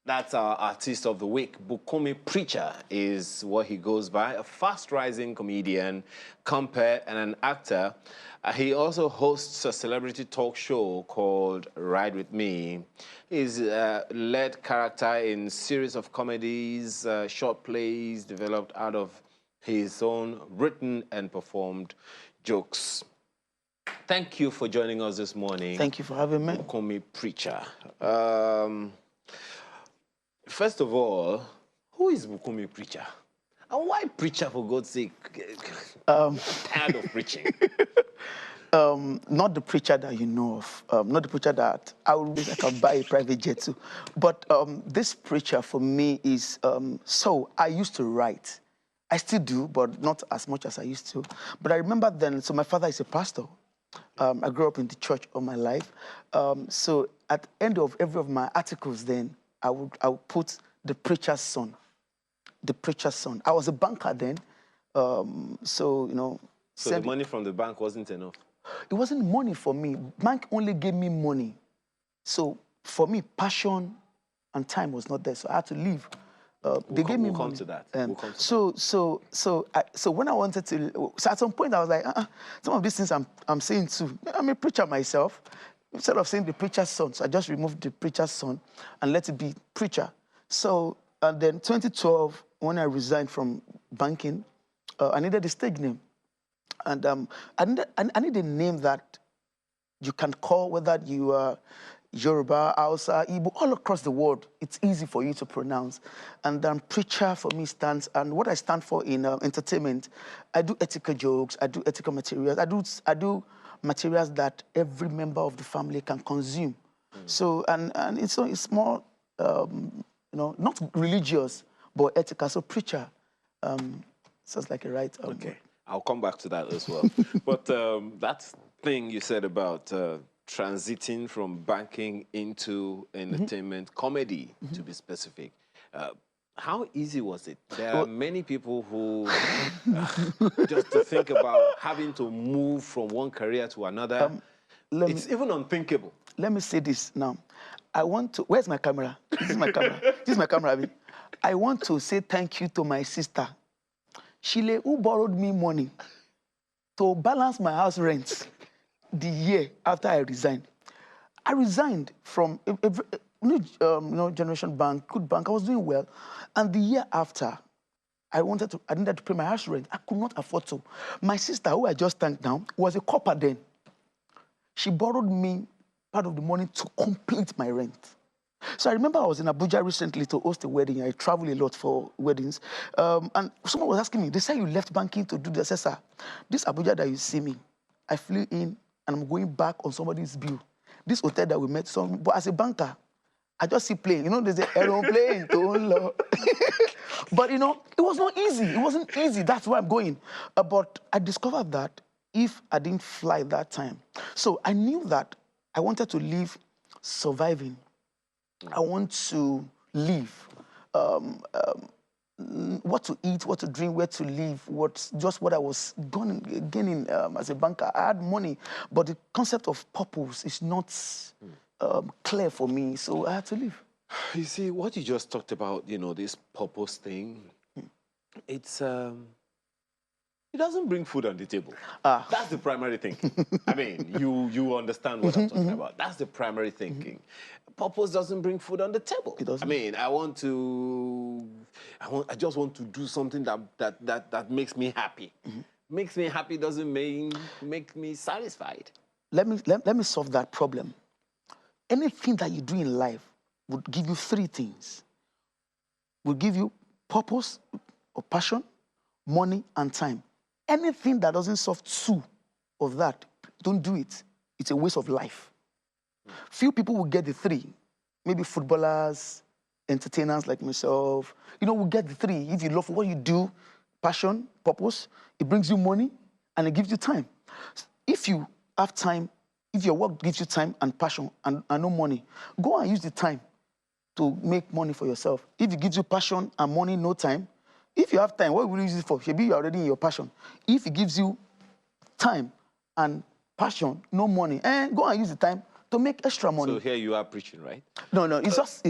That's our artist of the week. Bukunmi Preacher is what he goes by, a fast-rising comedian, compere, and an actor. He also hosts a celebrity talk show called Ride With Me. He's led character in series of comedies, short plays developed out of his own written and performed jokes. Thank you for joining us this morning. Thank you for having me. Bukunmi Preacher. First of all, who is Bukunmi Preacher? And why preacher, for God's sake? Tired of preaching. Not the preacher that you know of, not the preacher that I can buy a private jet to. But this preacher for me is, so I used to write. I still do, but not as much as I used to. But I remember then, so my father is a pastor. I grew up in the church all my life. So at the end of every of my articles then, I would put the preacher's son. The preacher's son. I was a banker then. So, you know. So the money from the bank wasn't enough? It wasn't money for me. Bank only gave me money. So for me, passion and time was not there. So I had to leave. They gave me money. We'll come to that. So when I wanted to, so at some point I was like, some of these things I'm saying too. I'm a preacher myself. Instead of saying the preacher's son, so I just removed the preacher's son and let it be preacher. So, and then 2012, when I resigned from banking, I needed a stage name. And I need a name that you can call, whether you are Yoruba, Hausa, Igbo, all across the world. It's easy for you to pronounce. And preacher for me stands, and what I stand for in entertainment, I do ethical jokes, I do ethical materials, I do materials that every member of the family can consume. So, and it's more, you know, not religious, but ethical. So preacher sounds like a right. Okay, I'll come back to that as well. But that thing you said about transiting from banking into entertainment, comedy, to be specific, how easy was it? There are many people who, just to think about having to move from one career to another, it's even unthinkable. Let me say this now. I want to, where's my camera? This is my camera. This is my camera, Abi. I want to say thank you to my sister, Shile, who borrowed me money to balance my house rent the year after I resigned. I resigned from Generation Bank, good bank. I was doing well. And the year after, I needed to pay my house rent. I could not afford to. My sister, who I just thanked now, was a copper then. She borrowed me part of the money to complete my rent. So I remember I was in Abuja recently to host a wedding. I travel a lot for weddings. And someone was asking me, they said you left banking to do this. I said, sir, this Abuja that you see me, I flew in and I'm going back on somebody's bill. This hotel that we met, but as a banker, I just see plane. You know, there's an aeroplane. But, you know, it was not easy. It wasn't easy. That's where I'm going. But I discovered that if I didn't fly that time. So I knew that I wanted to live surviving. I want to live. What to eat, what to drink, where to live, just what I was gaining as a banker. I had money, but the concept of purpose is not clear for me, so I had to leave. You see, what you just talked about, you know, this purpose thing, it's, it doesn't bring food on the table. That's the primary thinking. I mean, you understand what I'm talking about. That's the primary thinking. Purpose doesn't bring food on the table. It doesn't. I mean, I just want to do something that makes me happy. Makes me happy doesn't make me satisfied. Let me solve that problem. Anything that you do in life would give you three things. Will give you purpose or passion, money, and time. Anything that doesn't solve two of that, don't do it. It's a waste of life. Few people will get the three. Maybe footballers, entertainers like myself, you know, will get the three. If you love what you do, passion, purpose, it brings you money and it gives you time. If you have time, if your work gives you time and passion and no money, go and use the time to make money for yourself. If it gives you passion and money, no time, if you have time, what will you use it for? Maybe you're already in your passion. If it gives you time and passion, no money, and go and use the time to make extra money. So here you are preaching, right? No, it's just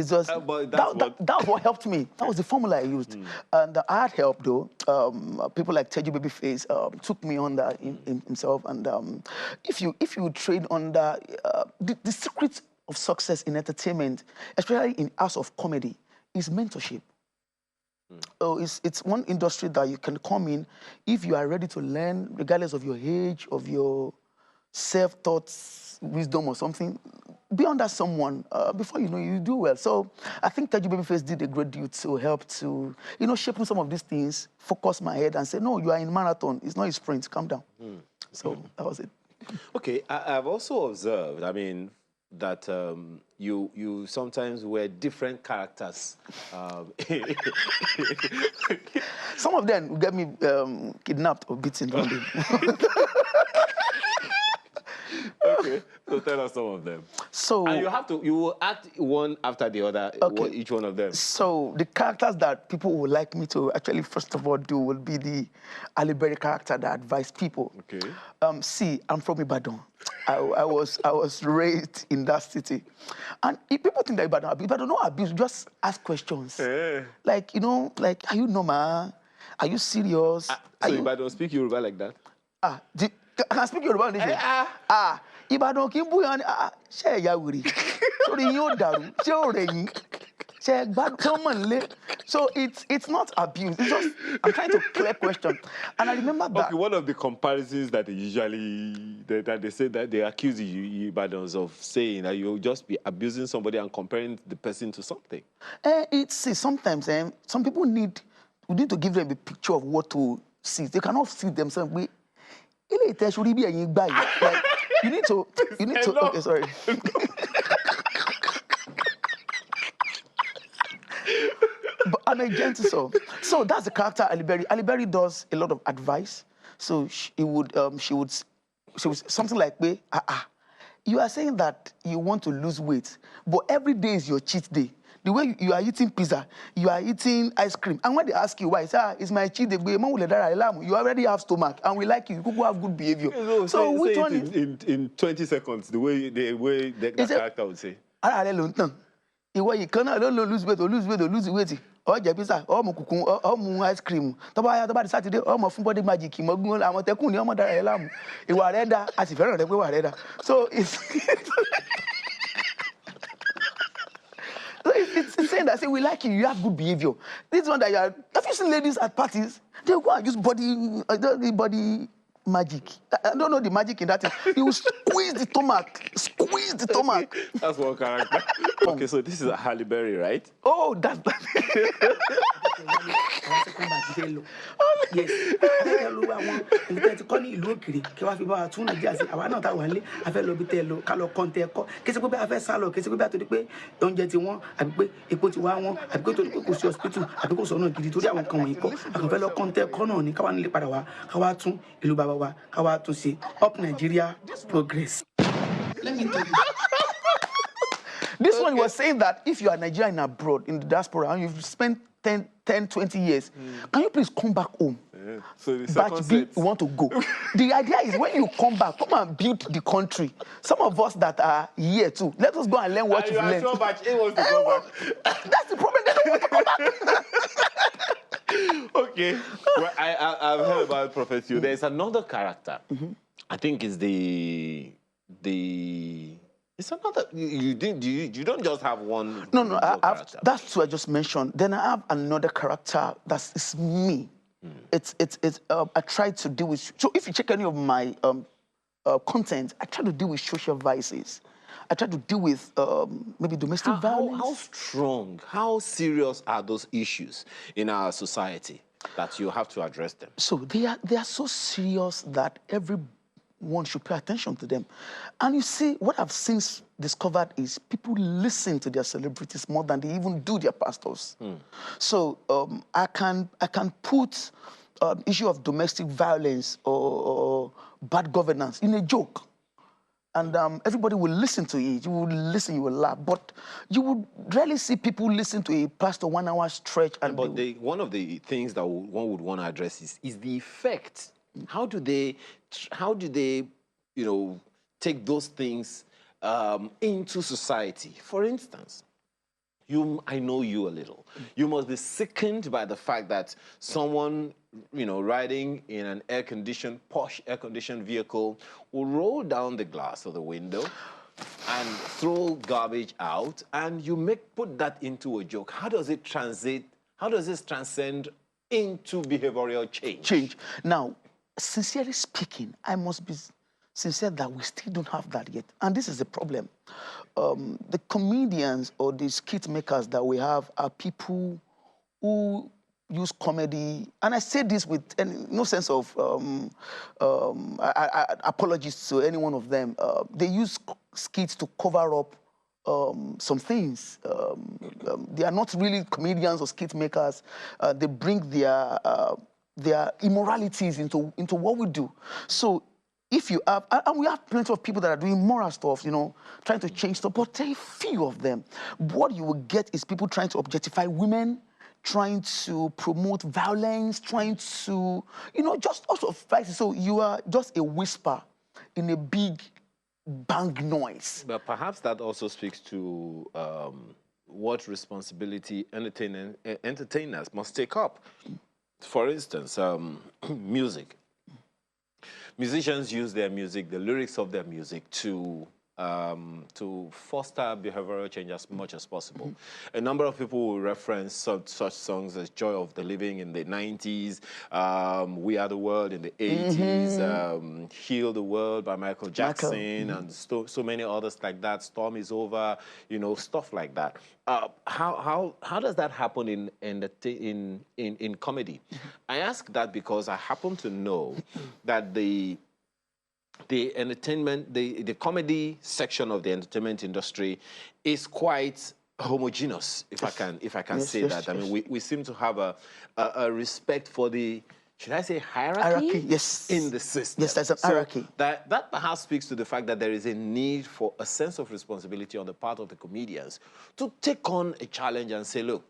but that's that was what helped me. That was the formula I used. And I had help though. People like Teju Babyface took me under himself. And if you train under the secret of success in entertainment, especially in house of comedy, is mentorship. Oh, it's one industry that you can come in if you are ready to learn, regardless of your age, of your self-thoughts, wisdom or something. Be under someone before you know you do well. So I think Teju Babyface did a great deal to help to, shaping some of these things, focus my head and say, no, you are in marathon. It's not a sprint. Calm down. So that was it. Okay, I've also observed, I mean, that you sometimes wear different characters. Some of them will get me kidnapped or beaten one day. Okay, so tell us some of them. So and you will act one after the other, each one of them. So the characters that people would like me to actually first of all do will be the Ali Berry character that advise people. Okay. See, I'm from Ibadan. I was raised in that city, and if people think that Ibadan no abuse, just ask questions. Like are you normal? Are you serious? So Ibadan speak Yoruba like that? Can I speak Yoruba nation? Ibadan kì í bú yan ṣe ẹ̀yà wèrè sórí yín ó dàrú ṣé ó rẹ̀ yín ṣe gbádùn ṣé ó mọ̀ nílé. So it's not abuse. It's just I'm trying to clear question. And I remember that. Okay, one of the comparisons that they say that they accuse you Ibadans of saying that you'll just be abusing somebody and comparing the person to something. Sometimes some people need to give them a picture of what to see. They cannot see themselves. Like, you need to. Okay, sorry. But I'm a gentle soul. So that's the character Ali Berry. Ali Berry does a lot of advice. So she would something like, you are saying that you want to lose weight, but every day is your cheat day. The way you are eating pizza, you are eating ice cream. And when they ask you why, say, it's my cheat day. You already have stomach, and we like you. You have good behavior. No, so which one is... in 20 seconds, the way that character would say. You cannot lose weight. Or pizza, or mu ice cream. Toba Saturday, or more body magic. So it's saying that we like you, you have good behavior. This one that you are, have you seen ladies at parties? They go and use body magic. I don't know the magic in that thing. You squeeze the stomach. That's one character. Okay, so this is a Halle Berry, right? Oh, that's that. Yes. Up Nigeria, progress. Let me tell you. This one was saying that if you are Nigerian abroad, in the diaspora, and you've spent 10, 20 years, can you please come back home? Yeah. So the Batch B, you want to go. The idea is when you come back, come and build the country. Some of us that are here too, let us go and learn what you've learned. Sure Batch A wants to come back. That's the problem, they don't want to come back. Okay. Well, I've heard about Prophet You. There's another character. I think it's it's another. You don't just have one. No. That's what I just mentioned. Then I have another character that's me. I try to deal with. So if you check any of my content, I try to deal with social vices. I try to deal with maybe domestic violence. How strong, how serious are those issues in our society that you have to address them? So they are so serious that everyone should pay attention to them. And you see, what I've since discovered is people listen to their celebrities more than they even do their pastors. So I can put issue of domestic violence or bad governance in a joke. And everybody will listen to it. You will listen, you will laugh. But you would rarely see people listen to a pastor 1 hour stretch. And but one of the things that one would want to address is the effect. How do they take those things into society. For instance, I know you a little. You must be sickened by the fact that someone, riding in an posh air-conditioned vehicle will roll down the glass of the window and throw garbage out, and you put that into a joke. How does it translate? How does this transcend into behavioral change? Now, sincerely speaking, I must be sincere that we still don't have that yet. And this is the problem. The comedians or the skit makers that we have are people who use comedy. And I say this with no sense of apologies to any one of them. They use skits to cover up some things. They are not really comedians or skit makers. They bring their immoralities into what we do. So if you have, and we have plenty of people that are doing moral stuff, trying to change stuff, but there are few of them. What you will get is people trying to objectify women, trying to promote violence, trying to, just also fight. So you are just a whisper in a big bang noise. But perhaps that also speaks to what responsibility entertainers must take up. For instance, music. Musicians use their music, the lyrics of their music, to foster behavioral change as much as possible. A number of people will reference such songs as Joy of the Living in the 90s, We Are the World in the 80s, Heal the World by Michael Jackson, and so many others like that, Storm is Over, stuff like that. How does that happen in comedy? I ask that because I happen to know that the entertainment, the comedy section of the entertainment industry is quite homogeneous, if I can say that. I mean, we seem to have a respect for the, should I say, hierarchy? Yes. In the system. Yes, there's a hierarchy. That perhaps speaks to the fact that there is a need for a sense of responsibility on the part of the comedians to take on a challenge and say, look,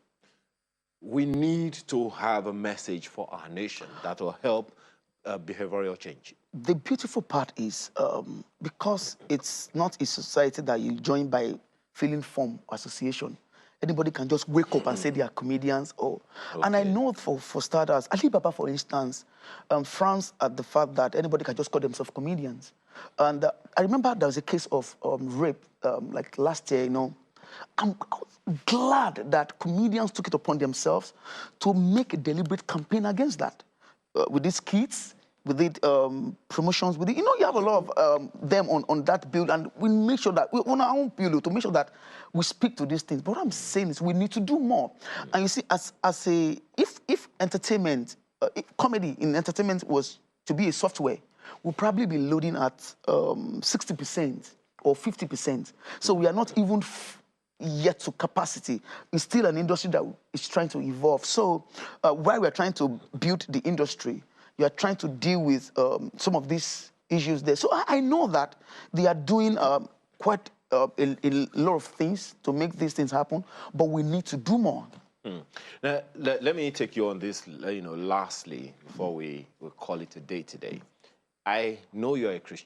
we need to have a message for our nation that will help behavioral change. The beautiful part is because it's not a society that you join by filling form association. Anybody can just wake up and say they are comedians. And I know for starters, Alibaba, for instance, frowns at the fact that anybody can just call themselves comedians. And I remember there was a case of rape like last year, I was glad that comedians took it upon themselves to make a deliberate campaign against that. With these kids, with it, promotions, with it. You have a lot of them on that bill, and we make sure that, on our own bill, to make sure that we speak to these things. But what I'm saying is we need to do more. And you see, if entertainment, if comedy in entertainment was to be a software, we'll probably be loading at 60% or 50%. So we are not even yet to capacity. It's still an industry that is trying to evolve. So while we're trying to build the industry, you are trying to deal with some of these issues there. So I know that they are doing quite a lot of things to make these things happen, but we need to do more. Now, let me take you on this, lastly, before we call it a day today. I know you're a Christian.